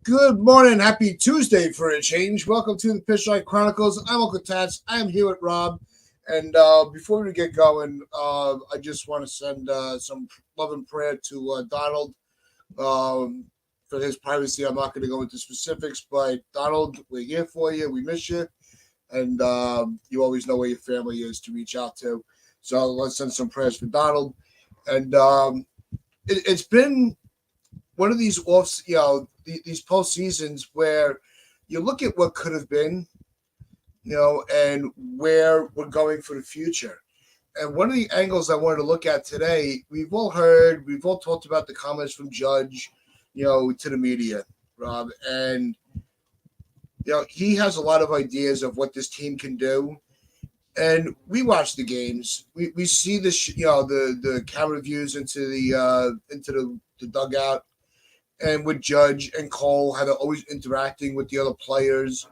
Good morning. Happy Tuesday for a change. Welcome to the Pitchlight Chronicles. I'm Uncle Tats. I am here with Rob. And before we get going, I just want to send some love and prayer to Donald for his privacy. I'm not going to go into specifics, but Donald, we're here for you. We miss you. And you always know where your family is to reach out to. So let's send some prayers for Donald. And it's been one of these these post seasons where you look at what could have been, and where we're going for the future. And one of the angles I wanted to look at today, we've all talked about the comments from Judge, to the media, Rob, and he has a lot of ideas of what this team can do. And we watch the games. We see the camera views into the dugout, and with Judge and Cole, how they're always interacting with the other players.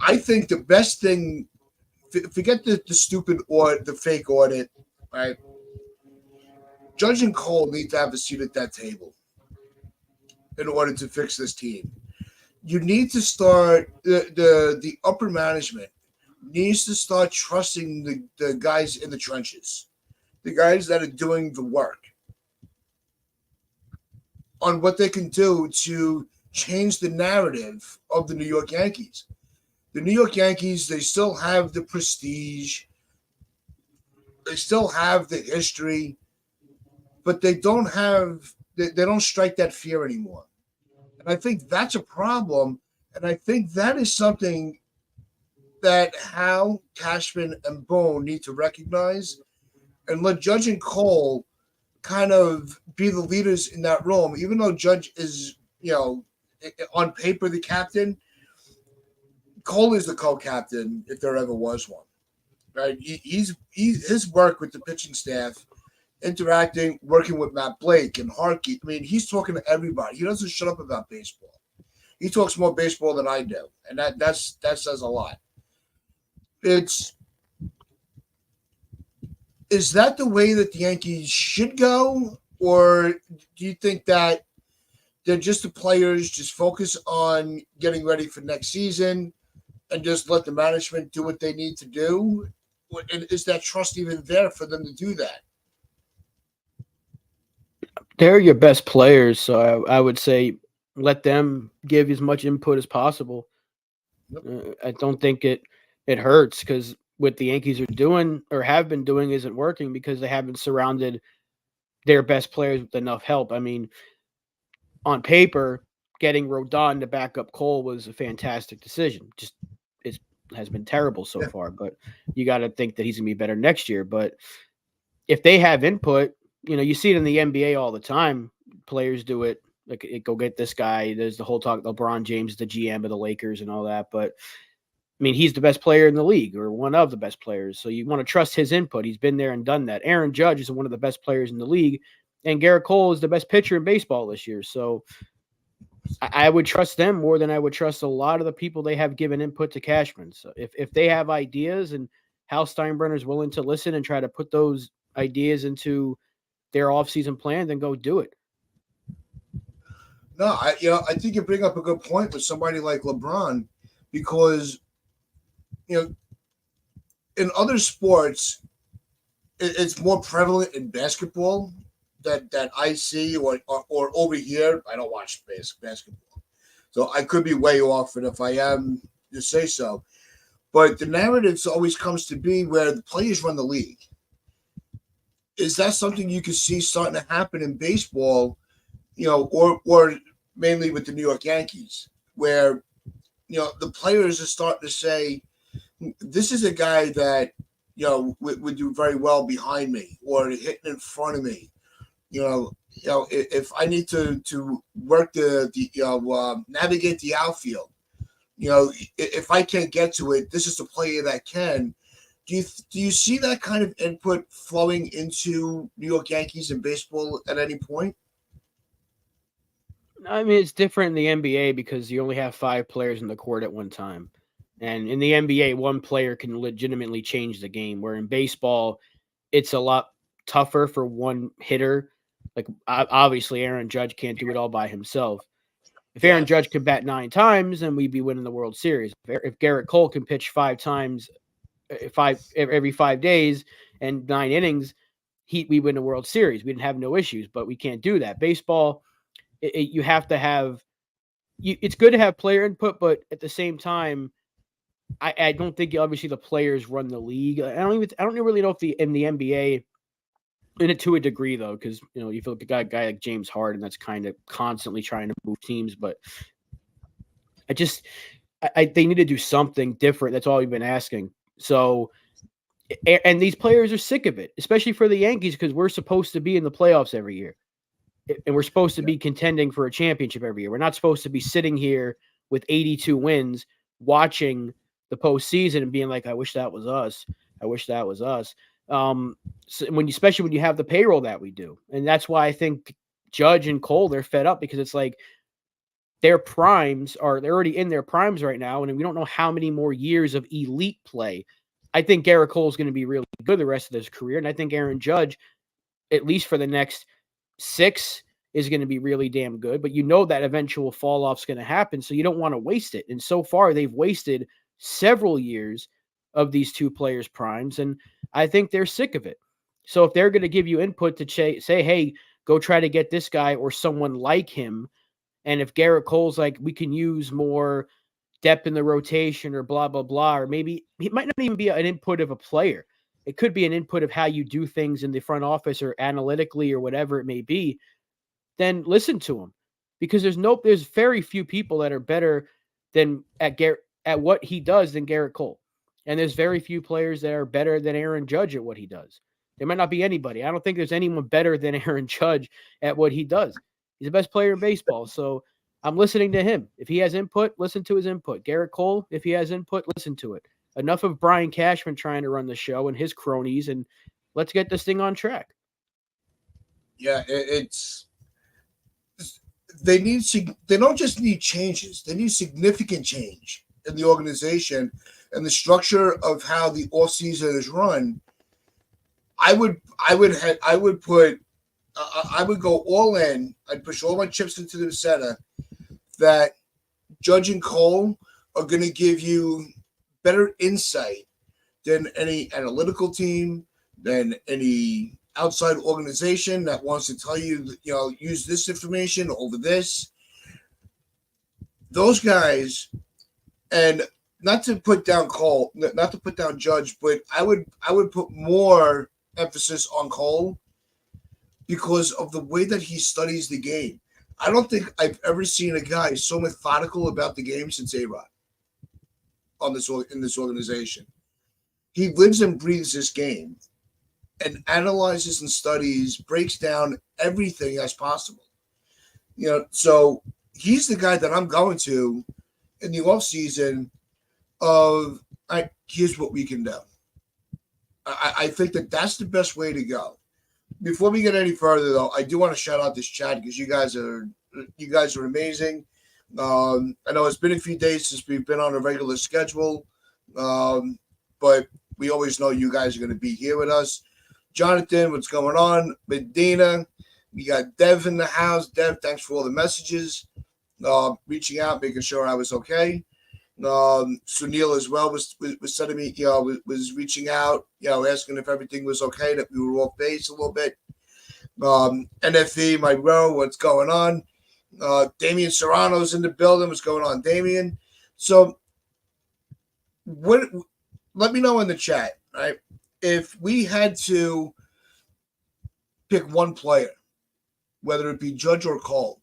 I think the best thing, forget the stupid or the fake audit, right? Judge and Cole need to have a seat at that table in order to fix this team. You need to start the upper management needs to start trusting the guys in the trenches, the guys that are doing the work, on what they can do to change the narrative of the New York Yankees. The New York Yankees, they still have the prestige, they still have the history, but they don't strike that fear anymore. And I think that's a problem, and I think that is something that Hal, Cashman, and Bone need to recognize and let Judge and Cole kind of be the leaders in that room. Even though Judge is, on paper the captain, Cole is the co-captain if there ever was one. Right? He's his work with the pitching staff, interacting, working with Matt Blake and Harkey. I mean, he's talking to everybody. He doesn't shut up about baseball. He talks more baseball than I do, and that says a lot. Is that the way that the Yankees should go? Or do you think that they're just the players, just focus on getting ready for next season and just let the management do what they need to do? And is that trust even there for them to do that? They're your best players, so I would say let them give as much input as possible. Yep. I don't think it hurts, because what the Yankees are doing or have been doing isn't working because they haven't surrounded their best players with enough help. I mean, on paper, getting Rodon to back up Cole was a fantastic decision. Just it has been terrible so far, but you got to think that he's going to be better next year. But if they have input, you see it in the NBA all the time. Players do it. Like, go get this guy. There's the whole talk. LeBron James, the GM of the Lakers and all that. But I mean, he's the best player in the league, or one of the best players. So you want to trust his input. He's been there and done that. Aaron Judge is one of the best players in the league, and Garrett Cole is the best pitcher in baseball this year. So I would trust them more than I would trust a lot of the people they have given input to Cashman. So if they have ideas and Hal Steinbrenner is willing to listen and try to put those ideas into their offseason plan, then go do it. No, I think you bring up a good point with somebody like LeBron, because in other sports, it's more prevalent in basketball that I see, or over here. I don't watch basketball, so I could be way off, and if I am, just say so. But the narrative always comes to be where the players run the league. Is that something you could see starting to happen in baseball, or mainly with the New York Yankees, where the players are starting to say, this is a guy that would do very well behind me or hitting in front of me. If I need to work navigate the outfield, if I can't get to it, this is the player that can. Do you see that kind of input flowing into New York Yankees and baseball at any point? I mean, it's different in the NBA because you only have 5 players in the court at one time. And in the NBA, one player can legitimately change the game, where in baseball, it's a lot tougher for one hitter. Like, obviously, Aaron Judge can't do it all by himself. If Aaron Judge could bat 9 times, then we'd be winning the World Series. If Garrett Cole can pitch 5 times, every 5 days and 9 innings, we win the World Series. We'd have no issues, but we can't do that. Baseball, you have to have. It's good to have player input, but at the same time, I don't think obviously the players run the league. I don't really know if in the NBA, in it to a degree though, because you feel like a guy like James Harden that's kind of constantly trying to move teams, but they need to do something different. That's all we've been asking. So, and these players are sick of it, especially for the Yankees, because we're supposed to be in the playoffs every year. And we're supposed to be contending for a championship every year. We're not supposed to be sitting here with 82 wins, watching the postseason and being like, I wish that was us. I wish that was us. So especially when you have the payroll that we do. And that's why I think Judge and Cole, they're fed up, because it's like they're already in their primes right now. And we don't know how many more years of elite play. I think Garrett Cole is going to be really good the rest of his career. And I think Aaron Judge, at least for the next 6, is going to be really damn good, but that eventual fall off is going to happen. So you don't want to waste it. And so far they've wasted several years of these 2 players' primes. And I think they're sick of it. So if they're going to give you input to say, hey, go try to get this guy or someone like him. And if Garrett Cole's like, we can use more depth in the rotation or blah, blah, blah, or maybe it might not even be an input of a player. It could be an input of how you do things in the front office or analytically or whatever it may be. Then listen to him, because there's very few people that are better than at what he does than Garrett Cole. And there's very few players that are better than Aaron Judge at what he does. There might not be anybody. I don't think there's anyone better than Aaron Judge at what he does. He's the best player in baseball. So I'm listening to him. If he has input, listen to his input. Garrett Cole, if he has input, listen to it. Enough of Brian Cashman trying to run the show and his cronies, and let's get this thing on track. Yeah, they don't just need changes. They need significant change in the organization and the structure of how the offseason is run. I would go all in. I'd push all my chips into the center that Judge and Cole are going to give you better insight than any analytical team, than any outside organization that wants to tell you, use this information over this. Those guys, and not to put down Cole, not to put down Judge, but I would put more emphasis on Cole because of the way that he studies the game. I don't think I've ever seen a guy so methodical about the game since A-Rod in this organization. He lives and breathes this game and analyzes and studies, breaks down everything as possible. So he's the guy that I'm going to in the offseason of, here's what we can do. I think that's the best way to go. Before we get any further, though, I do want to shout out this chat because you guys are amazing. I know it's been a few days since we've been on a regular schedule, but we always know you guys are going to be here with us. Jonathan, what's going on? Medina, we got Dev in the house. Dev, thanks for all the messages, reaching out, making sure I was okay. Sunil as well was sending me, was reaching out, asking if everything was okay, that we were off base a little bit. NFE, my bro, what's going on? Damian Serrano's in the building. What's going on, Damian? So, let me know in the chat, right? If we had to pick one player, whether it be Judge or Cole,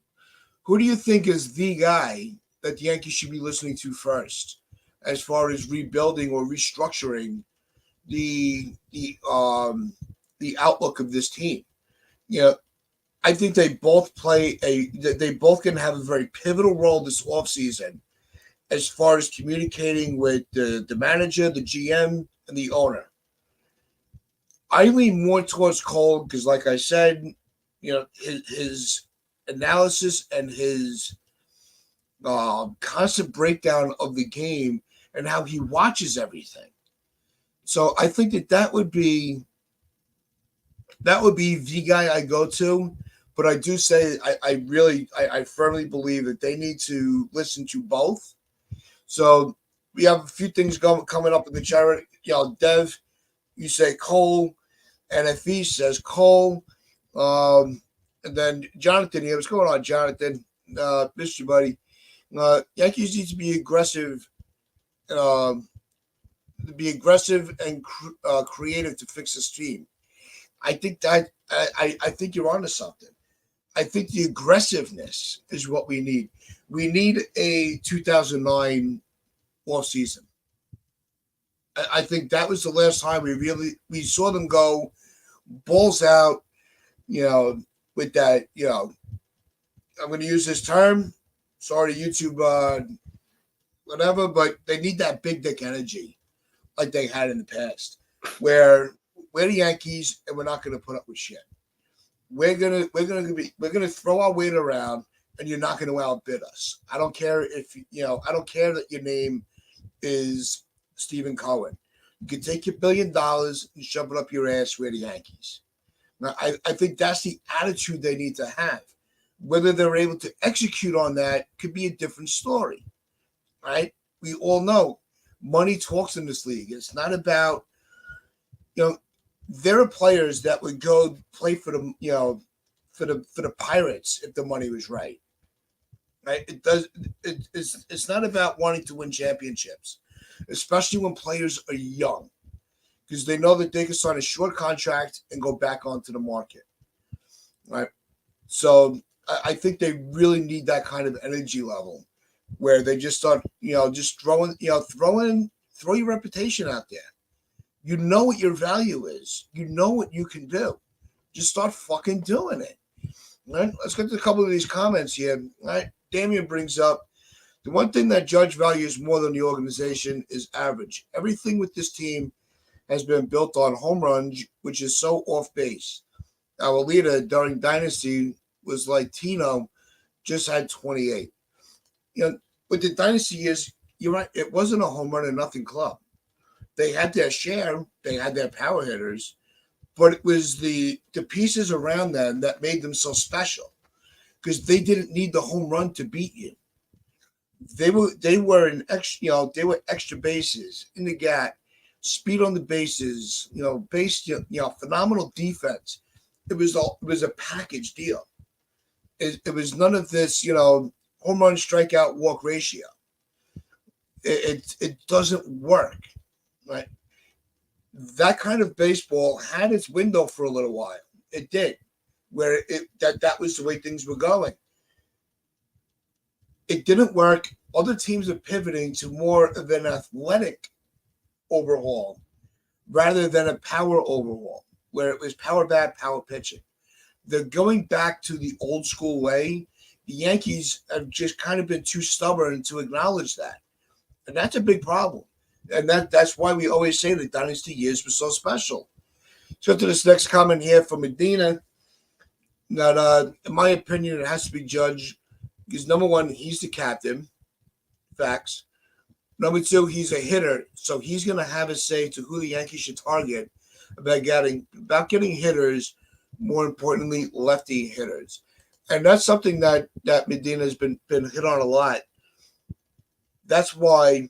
who do you think is the guy that the Yankees should be listening to first as far as rebuilding or restructuring the outlook of this team? I think they both they both can have a very pivotal role this offseason as far as communicating with the manager, the GM, and the owner. I lean more towards Cole because, like I said, his analysis and his constant breakdown of the game and how he watches everything. So I think that would be the guy I go to. But I do say I firmly believe that they need to listen to both. So we have a few things coming up in the chat. Dev, you say Cole, NFE says Cole, and then Jonathan here. What's going on, Jonathan? Missed you, buddy. Yankees need to be aggressive, um, and creative to fix this team. I think that I think you're onto something. I think the aggressiveness is what we need. We need a 2009 off season. I think that was the last time we saw them go balls out. With that. I'm going to use this term. Sorry, YouTube, whatever, but they need that big dick energy like they had in the past, where we're the Yankees and we're not going to put up with shit. We're gonna throw our weight around, and you're not going to outbid us. I don't care I don't care that your name is Stephen Cohen. You can take your $1 billion and shove it up your ass. We're the Yankees. Now, I think that's the attitude they need to have. Whether they're able to execute on that could be a different story, right? We all know money talks in this league. It's not about, there are players that would go play for the, for the Pirates if the money was right. Right? It's not about wanting to win championships, especially when players are young, because they know that they can sign a short contract and go back onto the market. Right? So I think they really need that kind of energy level where they just start, just throw your reputation out there. You know what your value is. You know what you can do. Just start fucking doing it. Right? Let's get to a couple of these comments here. Right? Damien brings up the one thing that Judge values more than the organization is average. Everything with this team has been built on home runs, which is so off base. Our leader during Dynasty was like Tino, just had 28. With the Dynasty years, you're right, it wasn't a home run and nothing club. They had their share, they had their power hitters, but it was the pieces around them that made them so special, because they didn't need the home run to beat you. They were an extra, they were extra bases in the gap, speed on the bases, phenomenal defense. It was a package deal. It was none of this, home run, strikeout, walk ratio. It doesn't work, right? That kind of baseball had its window for a little while. It did, where that was the way things were going. It didn't work. Other teams are pivoting to more of an athletic overhaul rather than a power overhaul, where it was power bat, power pitching. They're going back to the old school way. The Yankees have just kind of been too stubborn to acknowledge that. And that's a big problem. And that's why we always say the dynasty years were so special. So to this next comment here from Medina, that in my opinion, it has to be Judge, because number one, he's the captain. Facts. Number two, he's a hitter, so he's going to have a say to who the Yankees should target about getting hitters. More importantly, lefty hitters, and that's something that Medina has been hit on a lot. That's why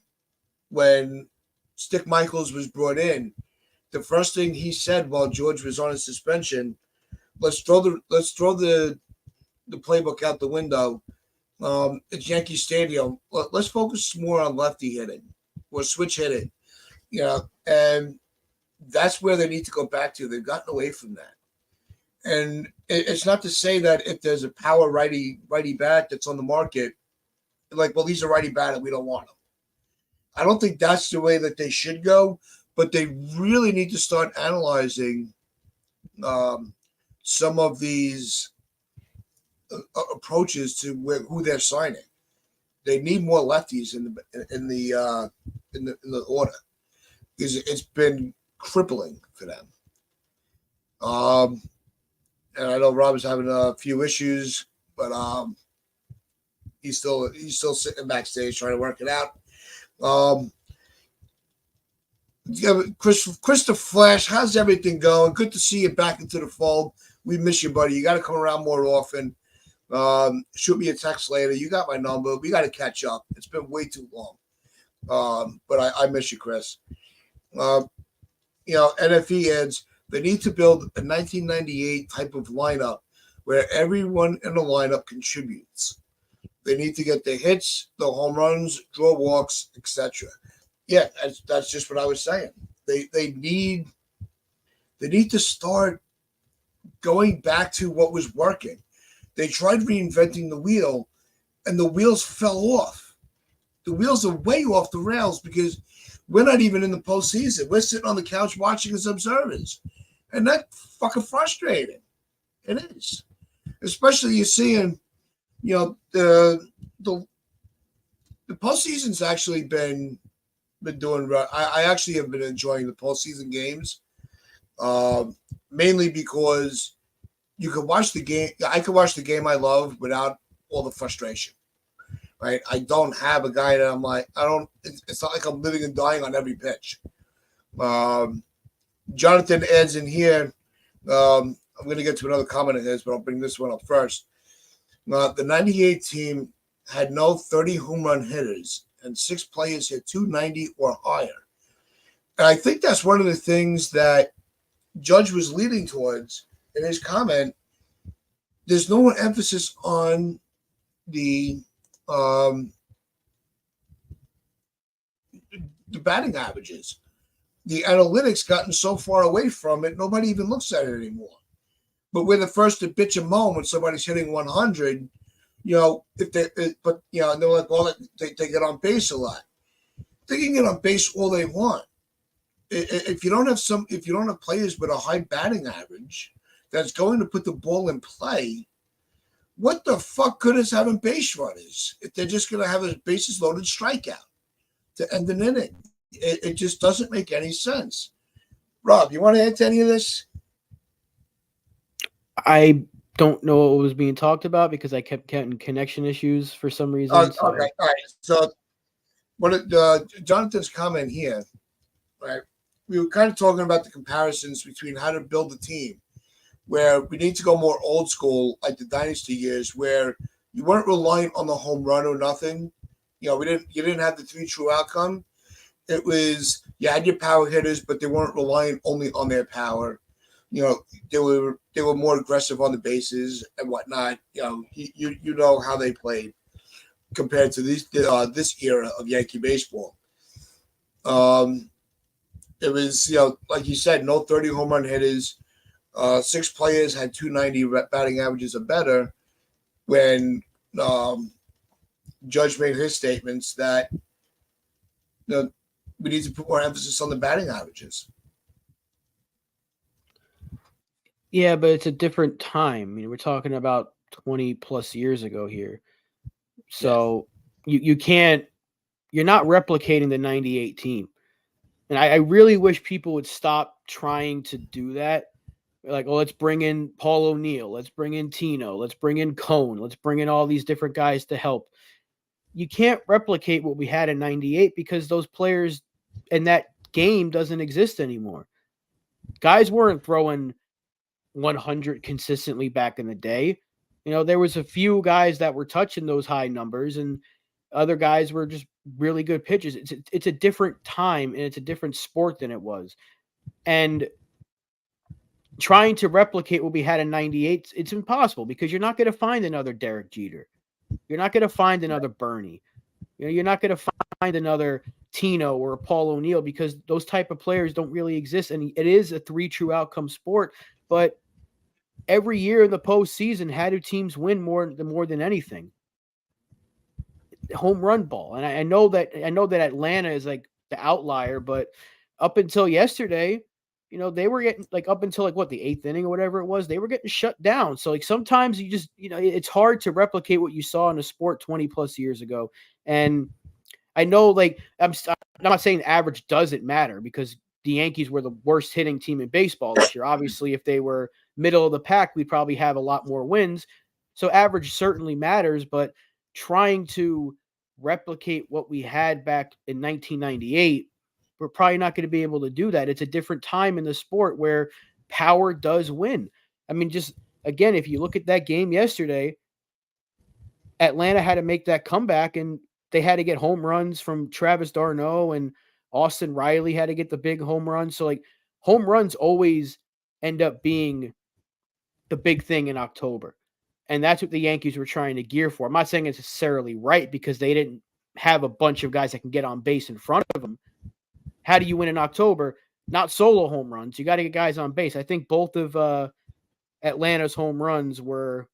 when Stick Michaels was brought in, the first thing he said while George was on his suspension, let's throw the playbook out the window. It's Yankee Stadium. Let's focus more on lefty hitting or switch hitting. And that's where they need to go back to. They've gotten away from that. And it's not to say that if there's a power righty bat that's on the market, like, well, he's a righty bat and we don't want him. I don't think that's the way that they should go, but they really need to start analyzing some of these approaches to who they're signing. They need more lefties in the order, because it's been crippling for them. And I know Rob is having a few issues, but he's still sitting backstage trying to work it out. Chris the Flash, how's everything going? Good to see you back into the fold. We miss you, buddy. You got to come around more often. Shoot me a text later. You got my number. We got to catch up. It's been way too long. But I miss you, Chris. Um, NFE adds they need to build a 1998 type of lineup where everyone in the lineup contributes. They need to get the hits, the home runs, draw walks, etc. Yeah, that's just what I was saying. They need to start going back to what was working. They tried reinventing the wheel, and the wheels fell off. The wheels are way off the rails because we're not even in the postseason. We're sitting on the couch watching as observers, and that's fucking frustrating. It is, especially you're seeing, the the postseason's actually been doing. I actually have been enjoying the postseason games, mainly because you can watch the game. I can watch the game I love without all the frustration. Right? I don't have a guy that I'm like. I don't. It's not like I'm living and dying on every pitch. Um, Jonathan adds in here. I'm going to get to another comment of his, but I'll bring this one up first. The '98 team had no 30 home run hitters, and 6 players hit 290 or higher. And I think that's one of the things that Judge was leading towards in his comment. There's no emphasis on the batting averages. The analytics gotten so far away from it, nobody even looks at it anymore. But we're the first to bitch and moan when somebody's hitting 100. If they're like, well, they get on base a lot. They can get on base all they want. If you don't have players with a high batting average that's going to put the ball in play, what the fuck good is having base runners if they're just going to have a bases loaded strikeout to end an inning? It just doesn't make any sense. Rob, you want to add to any of this? I don't know what was being talked about because I kept getting connection issues for some reason. Okay, all right. So, Jonathan's comment here, right? We were kind of talking about the comparisons between how to build a team, where we need to go more old school, like the dynasty years, where you weren't relying on the home run or nothing. You didn't have the 3 true outcome. It was you had your power hitters, but they weren't relying only on their power. They were more aggressive on the bases and whatnot. You know how they played compared to this era of Yankee baseball. It was like you said, no 30 home run hitters. 6 players had 290 batting averages or better. When Judge made his statements that we need to put more emphasis on the batting averages. Yeah, but it's a different time. We're talking about 20 plus years ago here. So you can't, you're not replicating the 98 team. And I really wish people would stop trying to do that. Like, let's bring in Paul O'Neill. Let's bring in Tino. Let's bring in Cone. Let's bring in all these different guys to help. You can't replicate what we had in 98 because those players and that game doesn't exist anymore. Guys weren't throwing 100 consistently back in the day. There was a few guys that were touching those high numbers and other guys were just really good pitchers. It's a different time and it's a different sport than it was. And trying to replicate what we had in 98, it's impossible because you're not going to find another Derek Jeter. You're not going to find another Bernie. You're not going to find another Tino or a Paul O'Neill because those type of players don't really exist. And it is a 3 true outcome sport. But every year in the postseason, how do teams win more than anything? Home run ball. And I know that Atlanta is like the outlier, but up until yesterday, they were getting up until the 8th inning or whatever it was, they were getting shut down. So sometimes you just, it's hard to replicate what you saw in a sport 20 plus years ago. And I know I'm not saying average doesn't matter because the Yankees were the worst hitting team in baseball this year. Obviously, if they were middle of the pack, we'd probably have a lot more wins. So average certainly matters, but trying to replicate what we had back in 1998, we're probably not going to be able to do that. It's a different time in the sport where power does win. I mean, just again, if you look at that game yesterday, Atlanta had to make that comeback, and they had to get home runs from Travis d'Arnaud, and Austin Riley had to get the big home run. So, like, home runs always end up being the big thing in October. And that's what the Yankees were trying to gear for. I'm not saying it's necessarily right because they didn't have a bunch of guys that can get on base in front of them. How do you win in October? Not solo home runs. You got to get guys on base. I think both of Atlanta's home runs were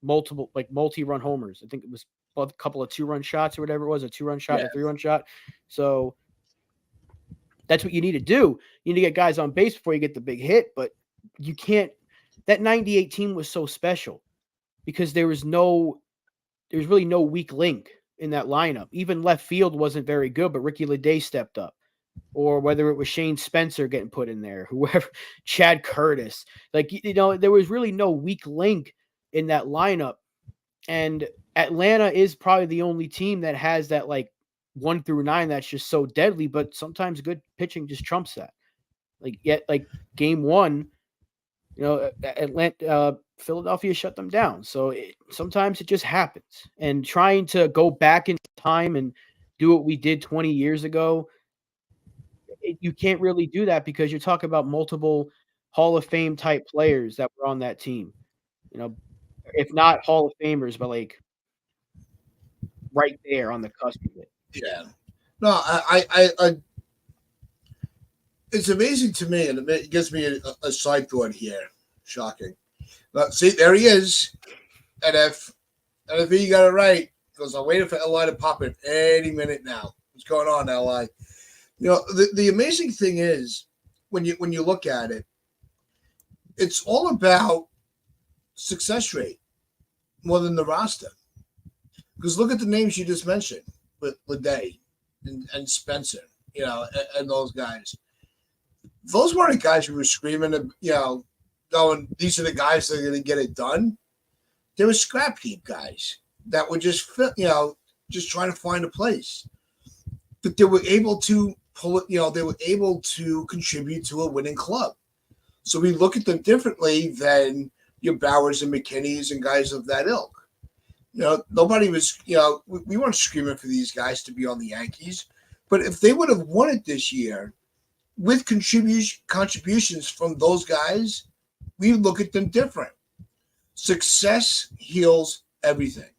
multi-run homers. I think it was a couple of 2-run shots or whatever it was, a 2-run shot, a 3-run shot. So that's what you need to do. You need to get guys on base before you get the big hit, but you can't. That 98 team was so special because there was really no weak link in that lineup. Even left field wasn't very good, but Ricky Leday stepped up. Or whether it was Shane Spencer getting put in there, whoever, Chad Curtis. Like, there was really no weak link in that lineup. And Atlanta is probably the only team that has that, like, 1 through 9 that's just so deadly, but sometimes good pitching just trumps that. Like game 1, Philadelphia shut them down. So sometimes it just happens. And trying to go back in time and do what we did 20 years ago, you can't really do that because you're talking about multiple Hall of Fame type players that were on that team. If not Hall of Famers, but like right there on the cusp of it. Yeah. No, I it's amazing to me, and it gives me a side thought here. Shocking. See, there he is. And if he got it right, because I'm waiting for LI to pop it any minute now. What's going on, LI? The amazing thing is when you look at it, it's all about success rate more than the roster. Because look at the names you just mentioned with Leday and Spencer, and those guys. Those weren't guys who were screaming, going, these are the guys that are going to get it done. They were scrap heap guys that were just trying to find a place. But they were able to pull it, they were able to contribute to a winning club. So we look at them differently than your Bowers and McKinneys and guys of that ilk. Nobody was, we weren't screaming for these guys to be on the Yankees. But if they would have won it this year with contributions from those guys, we look at them different. Success heals everything.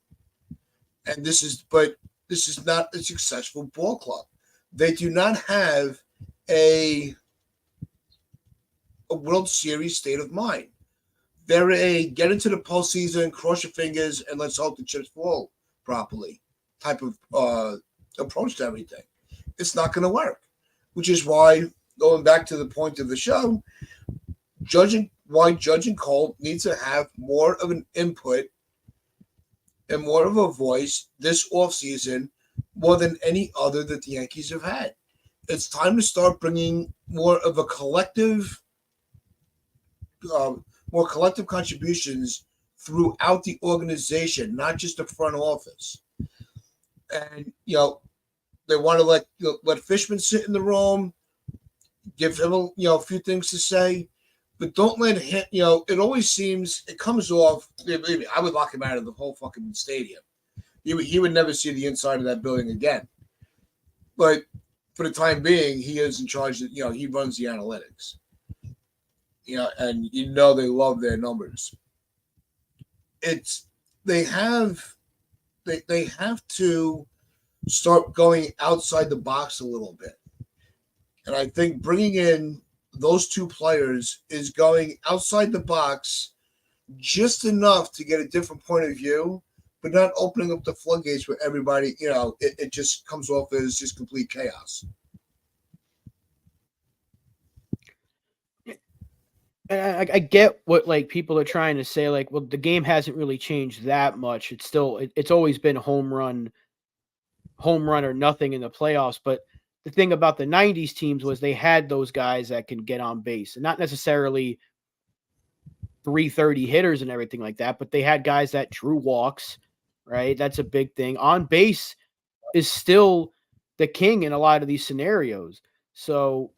And this is not a successful ball club. They do not have a World Series state of mind. They're a get into the postseason, cross your fingers, and let's hope the chips fall properly type of approach to everything. It's not going to work, which is why, going back to the point of the show, Judge and Cole needs to have more of an input and more of a voice this offseason more than any other that the Yankees have had. It's time to start bringing more of a collective contributions throughout the organization, not just the front office. And, they want to let Fishman sit in the room, give him a few things to say, but don't let him, it always seems, it comes off, I would lock him out of the whole fucking stadium. He would never see the inside of that building again. But for the time being, he is in charge. He runs the analytics. And they love their numbers. They have to start going outside the box a little bit. And I think bringing in those two players is going outside the box just enough to get a different point of view, but not opening up the floodgates where everybody, it just comes off as just complete chaos. And I get what people are trying to say. Well, the game hasn't really changed that much. It's always been home run or nothing in the playoffs. But the thing about the 90s teams was they had those guys that can get on base, and not necessarily 330 hitters and everything like that, but they had guys that drew walks, right? That's a big thing. On base is still the king in a lot of these scenarios. So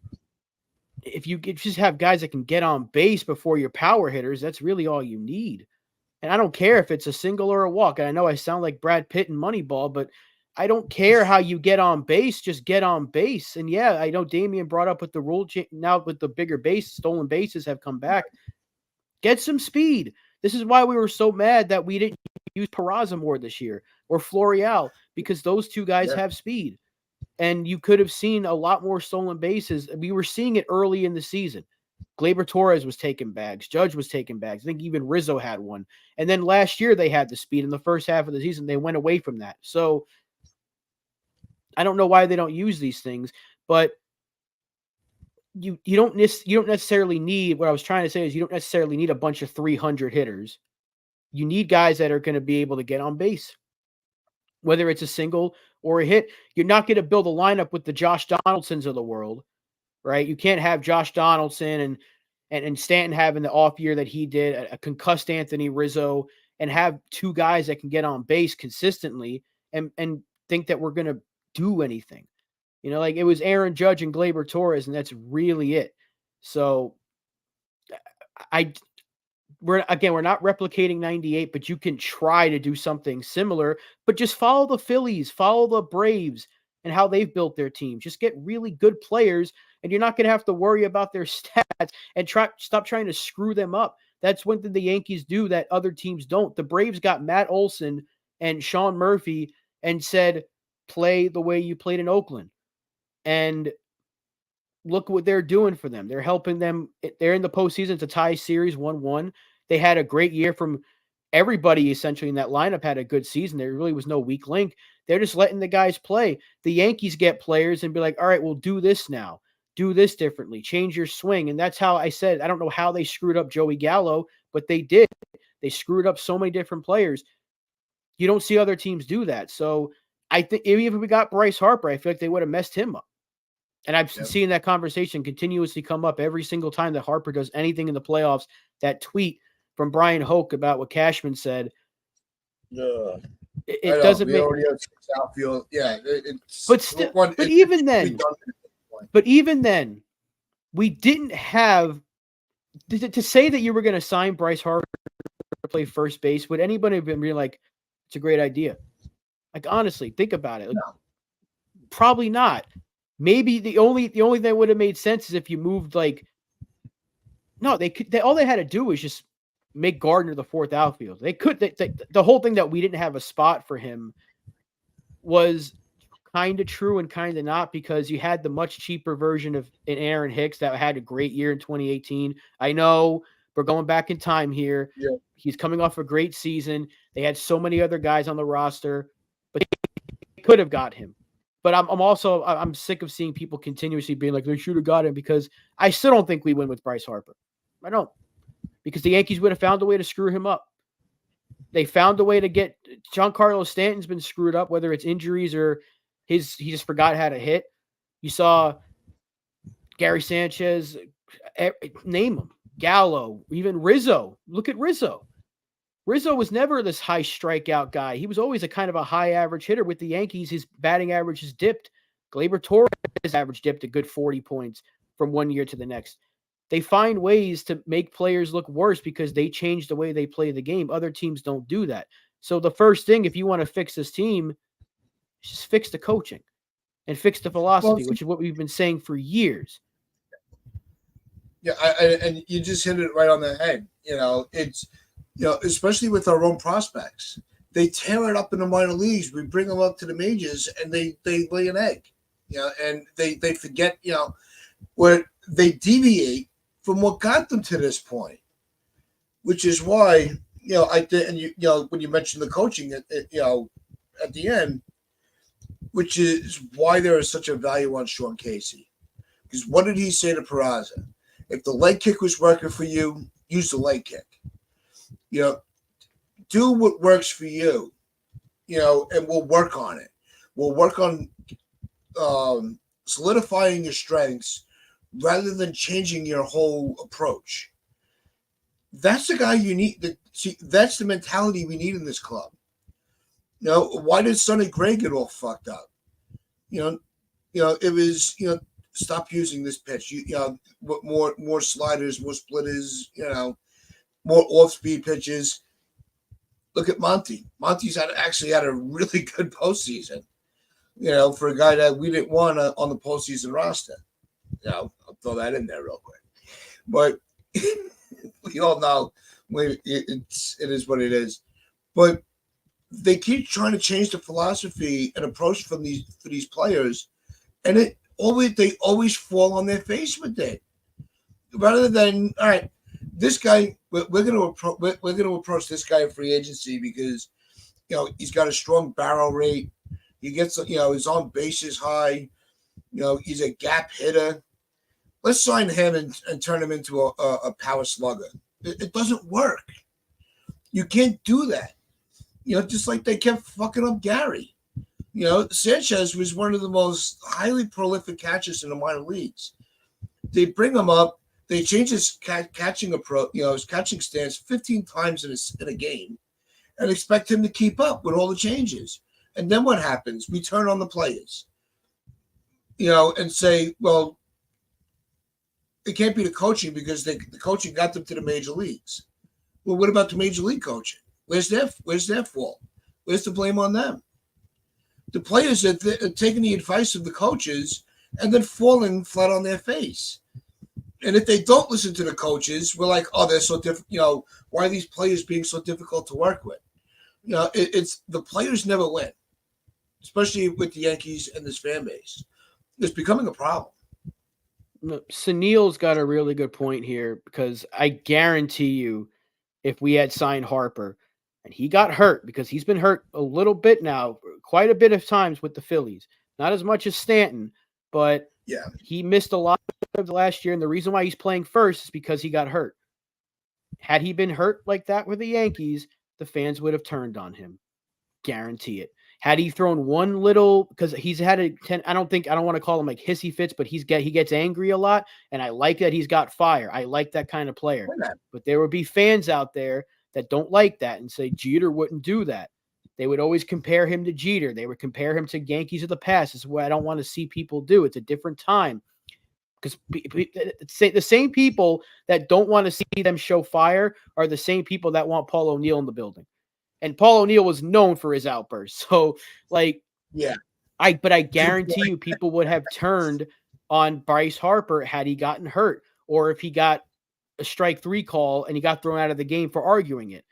if you just have guys that can get on base before your power hitters, that's really all you need. And I don't care if it's a single or a walk. And I know I sound like Brad Pitt in Moneyball, but I don't care how you get on base. Just get on base. And yeah, I know Damian brought up with the rule change now with the bigger base, stolen bases have come back. Get some speed. This is why we were so mad that we didn't use Peraza more this year or Florial, because those two guys have speed. And you could have seen a lot more stolen bases. We were seeing it early in the season. Gleyber Torres was taking bags. Judge was taking bags. I think even Rizzo had one. And then last year they had the speed in the first half of the season. They went away from that. So I don't know why they don't use these things, but you don't necessarily need, what I was trying to say is you don't necessarily need a bunch of 300 hitters. You need guys that are going to be able to get on base, whether it's a single or a hit. You're not going to build a lineup with the Josh Donaldsons of the world, right? You can't have Josh Donaldson and Stanton having the off year that he did, a concussed Anthony Rizzo, and have two guys that can get on base consistently and think that we're going to do anything. You know, like it was Aaron Judge and Gleyber Torres, and that's really it. So we're not replicating 98, but you can try to do something similar, but just follow the Phillies, follow the Braves and how they've built their team. Just get really good players, and you're not going to have to worry about their stats and stop trying to screw them up. That's one thing the Yankees do that other teams don't. The Braves got Matt Olson and Sean Murphy and said, play the way you played in Oakland. And look what they're doing for them. They're helping them. They're in the postseason to tie series 1-1. They had a great year from everybody essentially in that lineup had a good season. There really was no weak link. They're just letting the guys play. The Yankees get players and be like, all right, we'll do this now. Do this differently. Change your swing. And that's how I said, I don't know how they screwed up Joey Gallo, but they did. They screwed up so many different players. You don't see other teams do that. So I think even if we got Bryce Harper, I feel like they would have messed him up. And I've seen that conversation continuously come up every single time that Harper does anything in the playoffs. That tweet from Brian Hoke about what Cashman said. It doesn't make outfield. Yeah, but even then, we didn't have to say that you were going to sign Bryce Harper to play first base. Would anybody have been really like, it's a great idea? Like honestly, think about it. Like, no. Probably not. Maybe the only thing that would have made sense is if you moved all they had to do was just make Gardner the fourth outfield. They could the whole thing that we didn't have a spot for him was kind of true and kind of not, because you had the much cheaper version of an Aaron Hicks that had a great year in 2018. I know we're going back in time here. Yeah. He's coming off a great season. They had so many other guys on the roster, but they could have got him. But I'm sick of seeing people continuously being like, they should have got him, because I still don't think we win with Bryce Harper. I don't. Because the Yankees would have found a way to screw him up. They found a way to get Giancarlo Stanton's been screwed up, whether it's injuries or he just forgot how to hit. You saw Gary Sanchez, name him, Gallo, even Rizzo. Look at Rizzo. Rizzo was never this high strikeout guy. He was always a kind of a high average hitter. With the Yankees, his batting average has dipped. Gleyber Torres' average dipped a good 40 points from one year to the next. They find ways to make players look worse because they change the way they play the game. Other teams don't do that. So the first thing, if you want to fix this team, just fix the coaching and fix the philosophy, which is what we've been saying for years. Yeah, and you just hit it right on the head. It's especially with our own prospects, they tear it up in the minor leagues. We bring them up to the majors, and they lay an egg. And they forget. Where they deviate from what got them to this point, which is why when you mentioned the coaching at the end, which is why there is such a value on Sean Casey. Because what did he say to Peraza? If the leg kick was working for you, use the leg kick. Do what works for you. And we'll work on it. We'll work on solidifying your strengths rather than changing your whole approach. That's the guy you need. That's the mentality we need in this club. Why did Sonny Gray get all fucked up? It was, stop using this pitch. More sliders, more splitters. More off-speed pitches. Look at Monty. Monty's actually had a really good postseason. For a guy that we didn't want on the postseason roster. I'll throw that in there real quick. But we all know it is what it is. But they keep trying to change the philosophy and approach for these players, and they always fall on their face with it. Rather than, all right, this guy, we're going to approach this guy in free agency because he's got a strong barrel rate. He gets his on base is high. He's a gap hitter. Let's sign him and turn him into a power slugger. It doesn't work. You can't do that. Just like they kept fucking up Gary. Sanchez was one of the most highly prolific catchers in the minor leagues. They bring him up. They change his catching approach, his catching stance 15 times in a game, and expect him to keep up with all the changes. And then what happens? We turn on the players, and say, well, it can't be the coaching because the coaching got them to the major leagues. Well, what about the major league coaching? Where's their fault? Where's the blame on them? The players are taking the advice of the coaches and then falling flat on their face. And if they don't listen to the coaches, we're like, oh, they're so different. Why are these players being so difficult to work with? It's the players never win, especially with the Yankees and this fan base. It's becoming a problem. Sunil's got a really good point here because I guarantee you, if we had signed Harper and he got hurt because he's been hurt a little bit now, quite a bit of times with the Phillies, not as much as Stanton, but yeah, he missed a lot of the last year. And the reason why he's playing first is because he got hurt. Had he been hurt like that with the Yankees, the fans would have turned on him. Guarantee it. Had he thrown one little, because he's had I don't want to call him like hissy fits, but he gets angry a lot, and I like that he's got fire. I like that kind of player. But there would be fans out there that don't like that and say Jeter wouldn't do that. They would always compare him to Jeter. They would compare him to Yankees of the past. This is what I don't want to see people do. It's a different time. Because the same people that don't want to see them show fire are the same people that want Paul O'Neill in the building. And Paul O'Neill was known for his outbursts. So, yeah. I guarantee you people would have turned on Bryce Harper had he gotten hurt or if he got a strike 3 call and he got thrown out of the game for arguing it.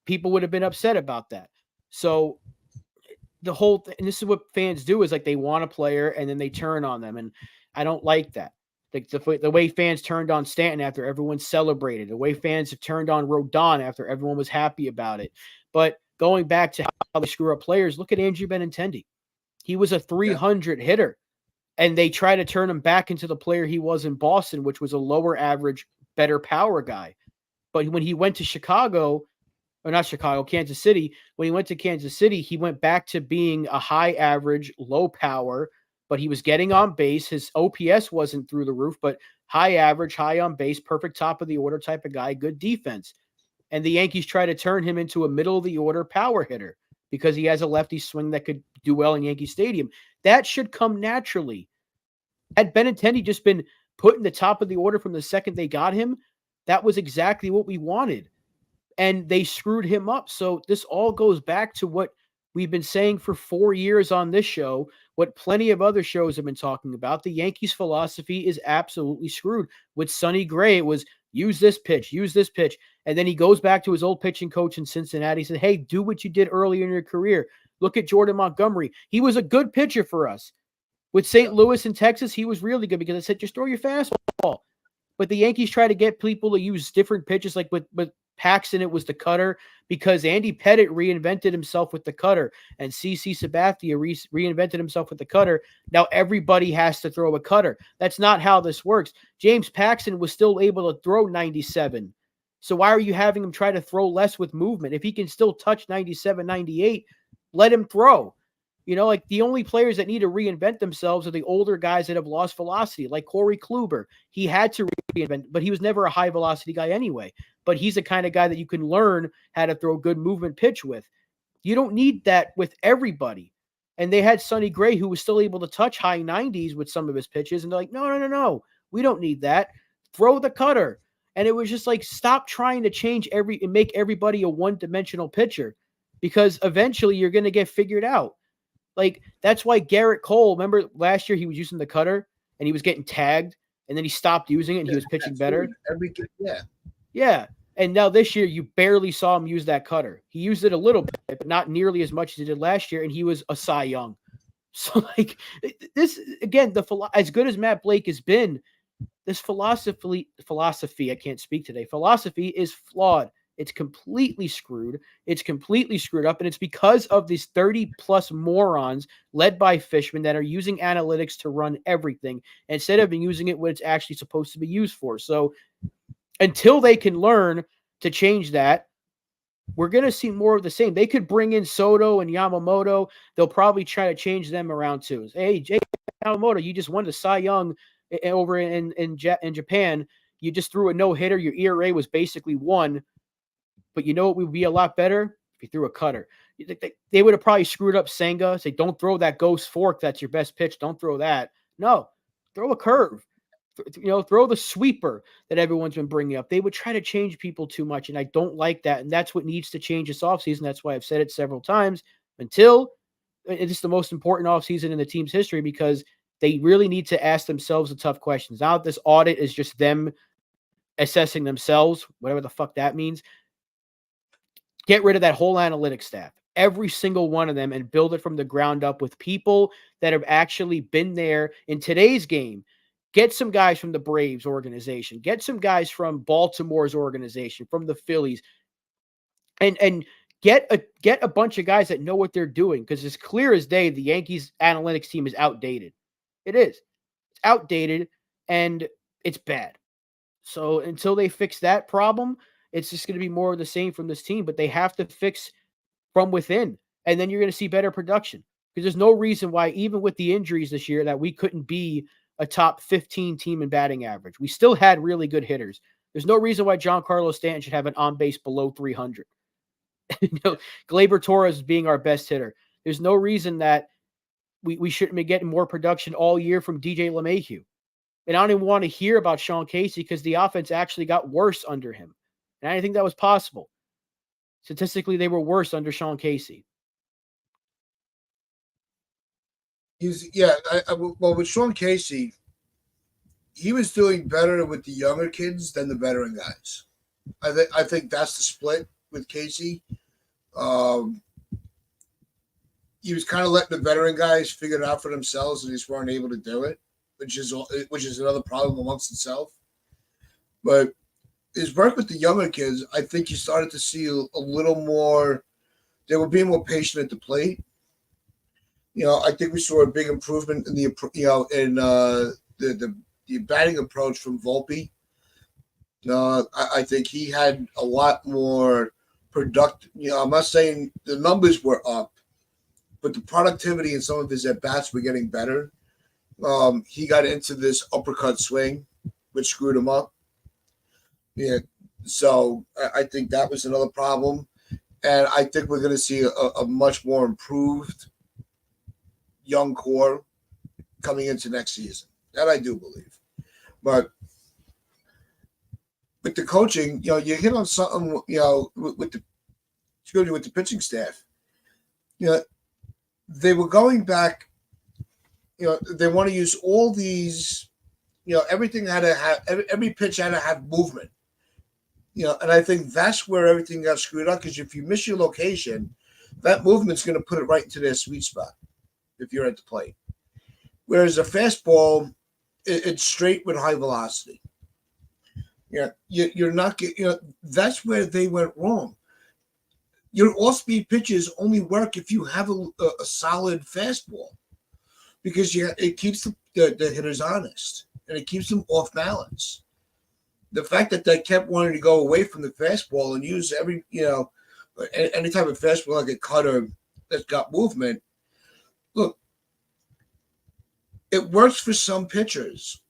People would have been upset about that. So the whole thing, and this is what fans do, is like they want a player and then they turn on them. And I don't like that. Like the way fans turned on Stanton after everyone celebrated, the way fans have turned on Rodon after everyone was happy about it. But going back to how they screw up players, look at Andrew Benintendi. He was a 300 hitter, and they try to turn him back into the player he was in Boston, which was a lower average, better power guy. But when he went to Kansas City, when he went to Kansas City, he went back to being a high average, low power, but he was getting on base. His OPS wasn't through the roof, but high average, high on base, perfect top of the order type of guy, good defense. And the Yankees try to turn him into a middle of the order power hitter because he has a lefty swing that could do well in Yankee Stadium. That should come naturally. Had Benintendi just been put in the top of the order from the second they got him, that was exactly what we wanted. And they screwed him up. So this all goes back to what we've been saying for 4 years on this show, what plenty of other shows have been talking about. The Yankees' philosophy is absolutely screwed. With Sonny Gray, it was use this pitch. And then he goes back to his old pitching coach in Cincinnati. He said, hey, do what you did earlier in your career. Look at Jordan Montgomery. He was a good pitcher for us. With St. Louis and Texas, he was really good because I said, just throw your fastball. But the Yankees try to get people to use different pitches. Like with Paxton, it was the cutter because Andy Pettitte reinvented himself with the cutter and CC Sabathia reinvented himself with the cutter. Now everybody has to throw a cutter. That's not how this works. James Paxton was still able to throw 97. So why are you having him try to throw less with movement? If he can still touch 97, 98, let him throw. Like the only players that need to reinvent themselves are the older guys that have lost velocity, like Corey Kluber. He had to reinvent, but he was never a high velocity guy anyway. But he's the kind of guy that you can learn how to throw good movement pitch with. You don't need that with everybody. And they had Sonny Gray, who was still able to touch high 90s with some of his pitches. And they're like, no. We don't need that. Throw the cutter. And it was just like, stop trying to change and make everybody a one-dimensional pitcher, because eventually you're going to get figured out. Like, that's why Garrett Cole, remember last year he was using the cutter and he was getting tagged, and then he stopped using it and he was pitching better. Yeah. And now this year you barely saw him use that cutter. He used it a little bit, but not nearly as much as he did last year, and he was a Cy Young. So, like, this, again, as good as Matt Blake has been, this philosophy, I can't speak today, philosophy is flawed. It's completely screwed. It's completely screwed up. And it's because of these 30-plus morons led by Fishman that are using analytics to run everything instead of using it what it's actually supposed to be used for. So until they can learn to change that, we're going to see more of the same. They could bring in Soto and Yamamoto. They'll probably try to change them around too. Hey, Jay Yamamoto, you just won the Cy Young over in Japan. You just threw a no-hitter. Your ERA was basically 1. But you know what would be a lot better? If you threw a cutter. They would have probably screwed up Senga. Say, don't throw that ghost fork. That's your best pitch. Don't throw that. No, throw a curve. Throw the sweeper that everyone's been bringing up. They would try to change people too much, and I don't like that. And that's what needs to change this offseason. That's why I've said it several times. Until it's the most important offseason in the team's history, because they really need to ask themselves the tough questions. Now this audit is just them assessing themselves, whatever the fuck that means. Get rid of that whole analytics staff, every single one of them, and build it from the ground up with people that have actually been there in today's game. Get some guys from the Braves organization. Get some guys from Baltimore's organization, from the Phillies, and get a bunch of guys that know what they're doing, because it's clear as day the Yankees analytics team is outdated. It is. It's outdated, and it's bad. So until they fix that problem, it's just going to be more of the same from this team. But they have to fix from within, and then you're going to see better production, because there's no reason why, even with the injuries this year, that we couldn't be a top 15 team in batting average. We still had really good hitters. There's no reason why Giancarlo Stanton should have an on base below 300. Gleyber Torres being our best hitter. There's no reason that we shouldn't be getting more production all year from DJ LeMahieu. And I don't even want to hear about Sean Casey, because the offense actually got worse under him. And I didn't think that was possible. Statistically, they were worse under Sean Casey. Well, with Sean Casey, he was doing better with the younger kids than the veteran guys. I think that's the split with Casey. He was kind of letting the veteran guys figure it out for themselves, and they just weren't able to do it, which is another problem amongst itself. But his work with the younger kids, I think you started to see a little more. They were being more patient at the plate. I think we saw a big improvement in the batting approach from Volpe. I think he had a lot more productive. I'm not saying the numbers were up, but the productivity in some of his at bats were getting better. He got into this uppercut swing, which screwed him up. Yeah, so I think that was another problem, and I think we're going to see a much more improved young core coming into next season. That I do believe. But with the coaching, you hit on something, with the pitching staff. They were going back, they want to use all these, everything had to have, every pitch had to have movement. And I think that's where everything got screwed up, because if you miss your location, that movement's going to put it right into their sweet spot if you're at the plate. Whereas a fastball, it's straight with high velocity. You're not getting, that's where they went wrong. Your off-speed pitches only work if you have a solid fastball, because it keeps the hitters honest, and it keeps them off balance. The fact that they kept wanting to go away from the fastball and use any type of fastball like a cutter that's got movement, look, it works for some pitchers.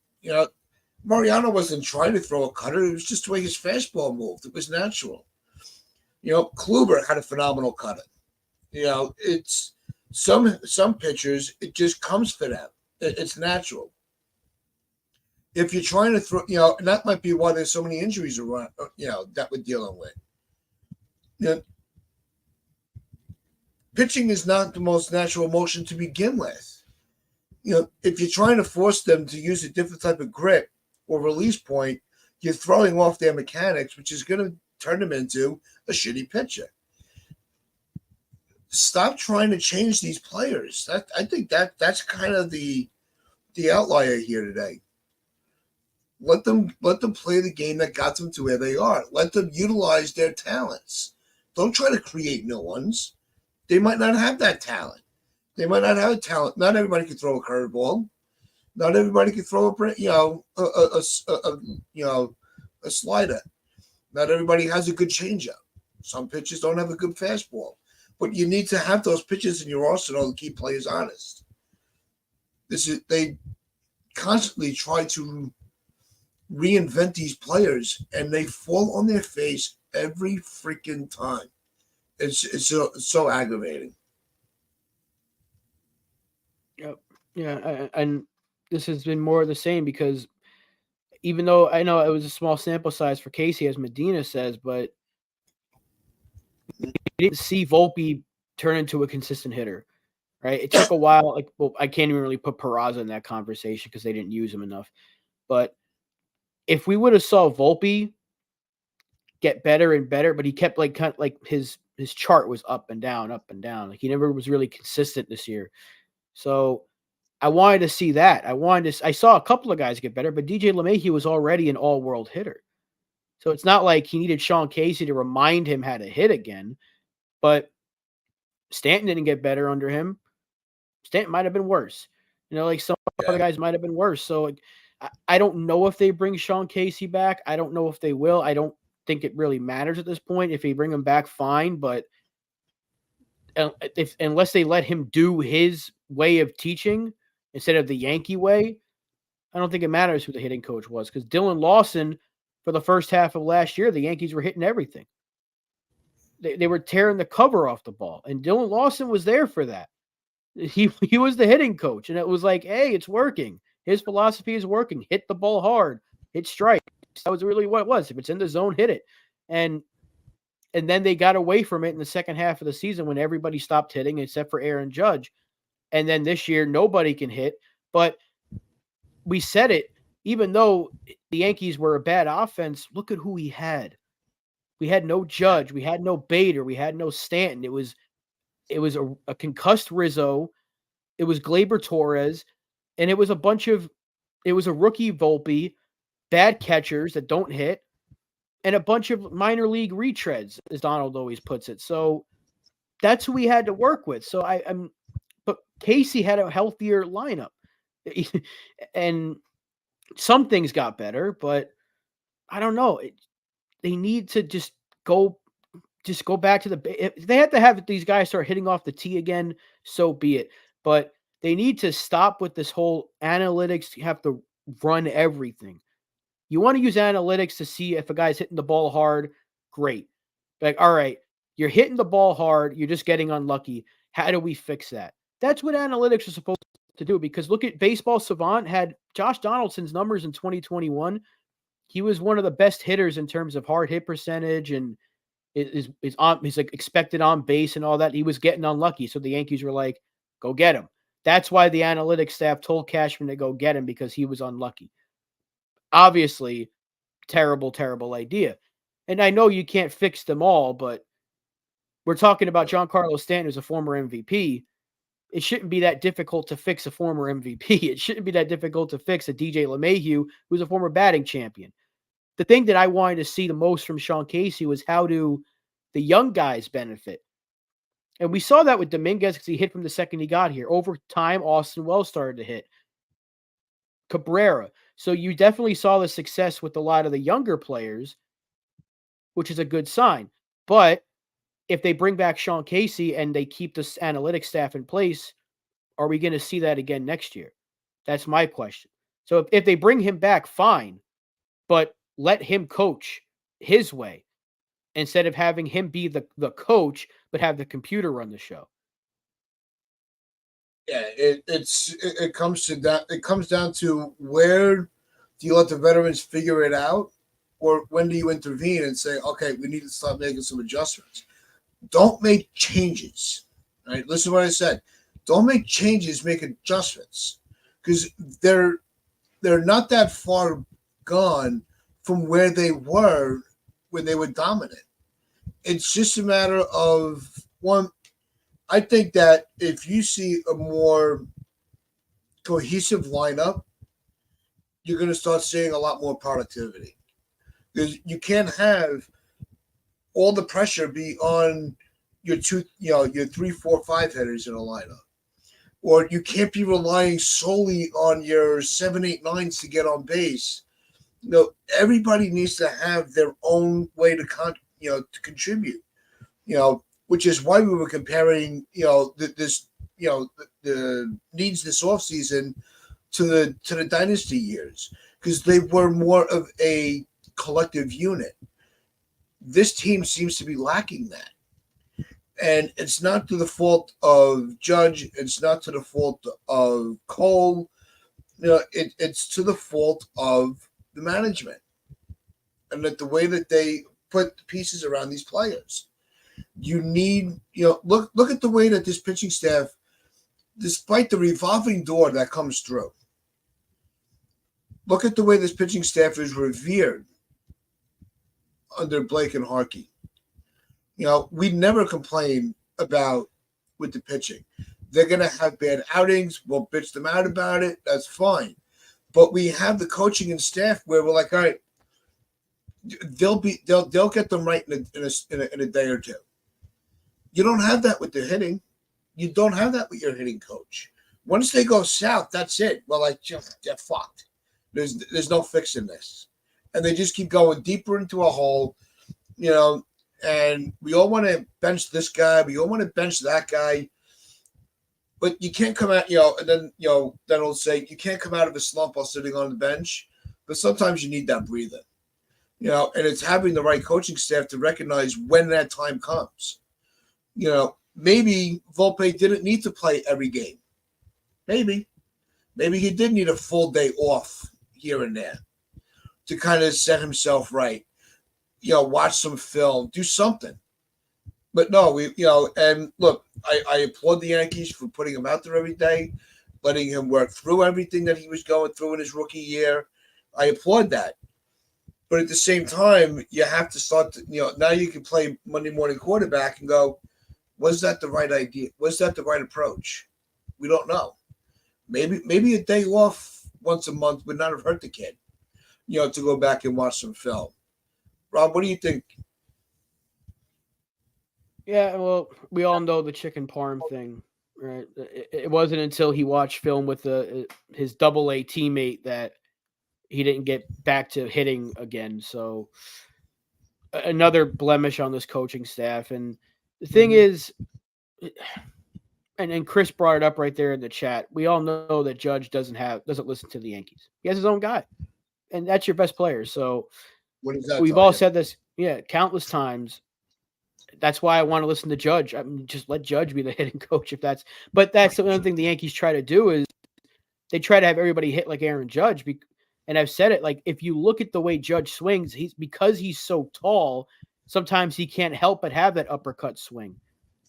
Mariano wasn't trying to throw a cutter. It was just the way his fastball moved. It was natural. Kluber had a phenomenal cutter. Some pitchers, it just comes for them. It's natural. If you're trying to throw, and that might be why there's so many injuries around, that we're dealing with. You know, pitching is not the most natural motion to begin with. If you're trying to force them to use a different type of grip or release point, you're throwing off their mechanics, which is going to turn them into a shitty pitcher. Stop trying to change these players. I think that's kind of the outlier here today. Let them play the game that got them to where they are. Let them utilize their talents. Don't try to create new ones. They might not have that talent. They might not have a talent. Not everybody can throw a curveball. Not everybody can throw a slider. Not everybody has a good changeup. Some pitchers don't have a good fastball. But you need to have those pitches in your arsenal to keep players honest. They constantly try to reinvent these players, and they fall on their face every freaking time. It's so aggravating. Yep. Yeah, and this has been more of the same because even though I know it was a small sample size for Casey, as Medina says, but we didn't see Volpe turn into a consistent hitter, right? It took a while. I can't even really put Peraza in that conversation because they didn't use him enough. But if we would have saw Volpe get better and better, but he kept his chart was up and down, up and down. Like he never was really consistent this year. So I wanted to see that. I saw a couple of guys get better, but DJ LeMahieu was already an all-world hitter. So it's not like he needed Sean Casey to remind him how to hit again. But Stanton didn't get better under him. Stanton might have been worse. Some other guys might have been worse. So I don't know if they bring Sean Casey back. I don't know if they will. I don't think it really matters at this point. If they bring him back, fine. But unless they let him do his way of teaching instead of the Yankee way, I don't think it matters who the hitting coach was. Because Dylan Lawson, for the first half of last year, the Yankees were hitting everything. They were tearing the cover off the ball. And Dylan Lawson was there for that. He was the hitting coach. And it was like, hey, it's working. His philosophy is working. Hit the ball hard. Hit strikes. That was really what it was. If it's in the zone, hit it. And then they got away from it in the second half of the season when everybody stopped hitting except for Aaron Judge. And then this year, nobody can hit. But we said it, even though the Yankees were a bad offense, look at who we had. We had no Judge. We had no Bader. We had no Stanton. It was a concussed Rizzo. It was Gleyber Torres. And it was a rookie Volpe, bad catchers that don't hit, and a bunch of minor league retreads, as Donald always puts it. So that's who we had to work with. So but Casey had a healthier lineup. And some things got better, but I don't know. They need to just go back to if they have to have these guys start hitting off the tee again, so be it. But they need to stop with this whole analytics. You have to run everything. You want to use analytics to see if a guy's hitting the ball hard, great. Like, all right, you're hitting the ball hard, you're just getting unlucky. How do we fix that? That's what analytics are supposed to do, because look at Baseball Savant had Josh Donaldson's numbers in 2021. He was one of the best hitters in terms of hard hit percentage and his like expected on base and all that. He was getting unlucky. So the Yankees were like, go get him. That's why the analytics staff told Cashman to go get him, because he was unlucky. Obviously, terrible, terrible idea. And I know you can't fix them all, but we're talking about Giancarlo Stanton, who's a former MVP. It shouldn't be that difficult to fix a former MVP. It shouldn't be that difficult to fix a DJ LeMahieu, who's a former batting champion. The thing that I wanted to see the most from Sean Casey was how do the young guys benefit? And we saw that with Dominguez because he hit from the second he got here. Over time, Austin Wells started to hit. Cabrera. So you definitely saw the success with a lot of the younger players, which is a good sign. But if they bring back Sean Casey and they keep this analytics staff in place, are we going to see that again next year? That's my question. So if they bring him back, fine, but let him coach his way instead of having him be the coach, but have the computer run the show. Yeah, it comes to that. It comes down to where do you let the veterans figure it out, or when do you intervene and say, okay, we need to start making some adjustments. Don't make changes. Right? Listen to what I said. Don't make changes. Make adjustments because they're they're not that far gone from where they were when they were dominant. It's just a matter of one. I think that if you see a more cohesive lineup, you're going to start seeing a lot more productivity. Because you can't have all the pressure be on your two, your 3, 4, 5 hitters in a lineup, or you can't be relying solely on your 7, 8, 9s to get on base. Everybody needs to have their own way to contribute. Which is why we were comparing, this, the needs this offseason to the dynasty years because they were more of a collective unit. This team seems to be lacking that. And it's not to the fault of Judge. It's not to the fault of Cole. It's to the fault of the management and that the way that they put the pieces around these players. You need, look at the way that this pitching staff, despite the revolving door that comes through, look at the way this pitching staff is revered under Blake and Harkey. We never complain about with the pitching. They're going to have bad outings. We'll bitch them out about it. That's fine. But we have the coaching and staff where we're like, all right, they'll get them right in a day or two. You don't have that with the hitting. You don't have that with your hitting coach. Once they go south, that's it. Well, they're fucked. There's no fixing this, and they just keep going deeper into a hole. And we all want to bench this guy. We all want to bench that guy. But you can't come out, and then, then it'll say you can't come out of a slump while sitting on the bench. But sometimes you need that breather, and it's having the right coaching staff to recognize when that time comes. Maybe Volpe didn't need to play every game. Maybe he did need a full day off here and there to kind of set himself right. Watch some film, do something. But no, and look, I applaud the Yankees for putting him out there every day, letting him work through everything that he was going through in his rookie year. I applaud that. But at the same time, you have to start to, now you can play Monday morning quarterback and go, was that the right idea? Was that the right approach? We don't know. Maybe a day off once a month would not have hurt the kid, to go back and watch some film. Rob, what do you think? Yeah, well, we all know the chicken parm thing, right? It wasn't until he watched film with his Double-A teammate that he didn't get back to hitting again. So another blemish on this coaching staff. And the thing is, and Chris brought it up right there in the chat. We all know that Judge doesn't listen to the Yankees. He has his own guy, and that's your best player. So we've all said this, countless times. That's why I want to listen to Judge. I mean, just let Judge be the hitting coach but that's the other thing the Yankees try to do is they try to have everybody hit like Aaron Judge. And I've said it, like, if you look at the way Judge swings, because he's so tall, sometimes he can't help but have that uppercut swing.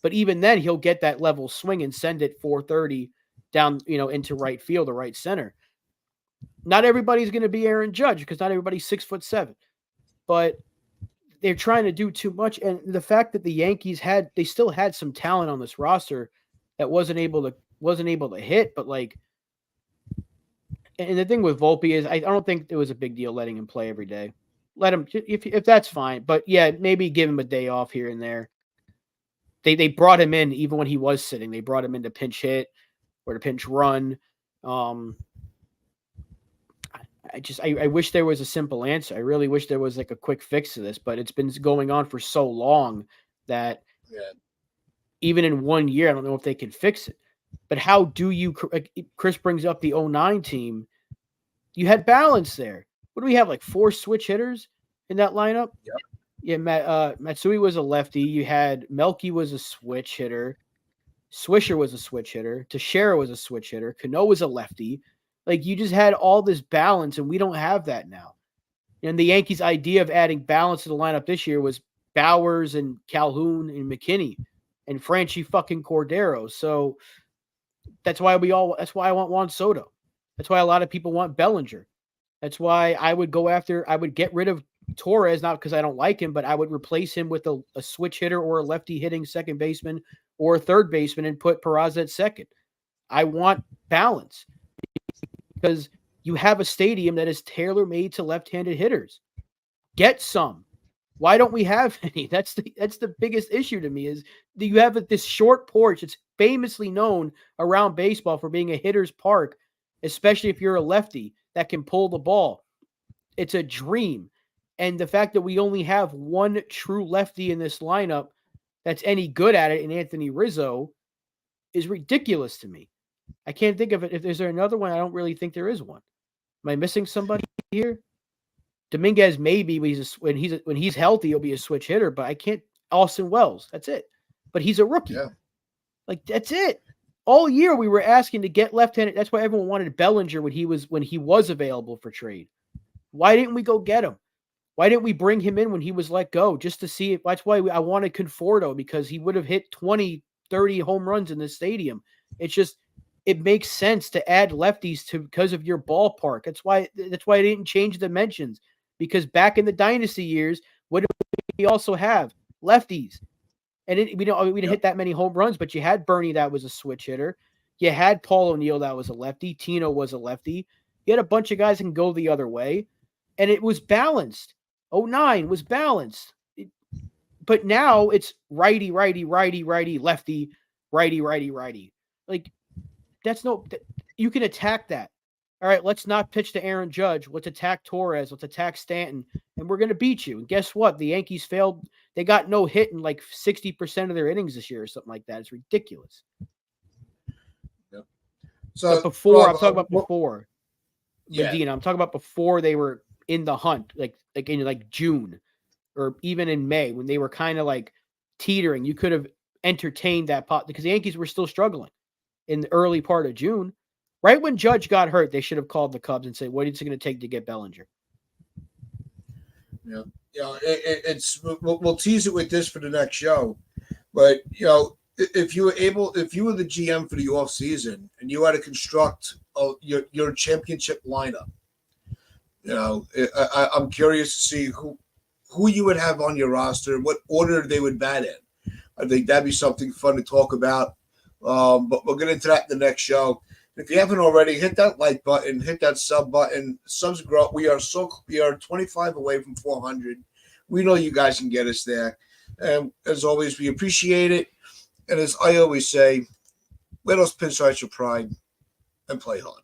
But even then, he'll get that level swing and send it 430 down, into right field or right center. Not everybody's going to be Aaron Judge because not everybody's 6'7", but they're trying to do too much. And the fact that the Yankees they still had some talent on this roster that wasn't able to hit, but like, and the thing with Volpe is I don't think it was a big deal letting him play every day. Let him, if that's fine. But yeah, maybe give him a day off here and there. They brought him in even when he was sitting. They brought him in to pinch hit or to pinch run. I wish there was a simple answer. I really wish there was like a quick fix to this, but it's been going on for so long that even in 1 year, I don't know if they can fix it. But how do you? Chris brings up the 09 team. You had balance there. What do we have? Like 4 switch hitters in that lineup? Yep. Yeah, Matsui was a lefty. You had Melky was a switch hitter. Swisher was a switch hitter. Teixeira was a switch hitter. Cano was a lefty. Like, you just had all this balance, and we don't have that now. And the Yankees' idea of adding balance to the lineup this year was Bowers and Calhoun and McKinney and Franchi fucking Cordero. So that's why I want Juan Soto. That's why a lot of people want Bellinger. That's why I would get rid of Torres, not because I don't like him, but I would replace him with a switch hitter or a lefty hitting second baseman or a third baseman and put Peraza at second. I want balance because you have a stadium that is tailor-made to left-handed hitters. Get some. Why don't we have any? That's the biggest issue to me is that you have this short porch. It's famously known around baseball for being a hitter's park, especially if you're a lefty that can pull the ball. It's a dream. And the fact that we only have one true lefty in this lineup that's any good at it in Anthony Rizzo is ridiculous to me. I can't think of it. If there's another one, I don't really think there is one. Am I missing somebody here? Dominguez maybe when he's healthy, he'll be a switch hitter, but I can't. Austin Wells, that's it. But he's a rookie. Yeah. Like, that's it. All year we were asking to get left-handed. That's why everyone wanted Bellinger when he was available for trade. Why didn't we go get him? Why didn't we bring him in when he was let go just to see if that's why I wanted Conforto, because he would have hit 20, 30 home runs in this stadium. It's just, it makes sense to add lefties because of your ballpark. That's why I didn't change dimensions, because back in the dynasty years, what did we also have? Lefties. And we didn't hit that many home runs, but you had Bernie that was a switch hitter. You had Paul O'Neill that was a lefty. Tino was a lefty. You had a bunch of guys that can go the other way, and it was balanced. 09 was balanced. But now it's righty, righty, righty, righty, lefty, righty, righty, righty. Like, you can attack that. All right, let's not pitch to Aaron Judge. Let's attack Torres. Let's attack Stanton, and we're going to beat you. And guess what? The Yankees failed. They got no hit in like 60% of their innings this year or something like that. It's ridiculous. Yep. So but before, I'm talking about before. Yeah. Medina, I'm talking about before they were in the hunt, like in like June or even in May when they were kind of like teetering. You could have entertained that pot because the Yankees were still struggling in the early part of June. Right when Judge got hurt, they should have called the Cubs and said, what is it going to take to get Bellinger? Yeah. We'll tease it with this for the next show. But, if you were the GM for the off season and you had to construct your championship lineup, I'm curious to see who you would have on your roster, what order they would bat in. I think that'd be something fun to talk about. But we'll get into that in the next show. If you haven't already, hit that like button, hit that sub button. Subs grow. We are 25 away from 400. We know you guys can get us there. And as always, we appreciate it. And as I always say, let us pinch out your pride and play hard.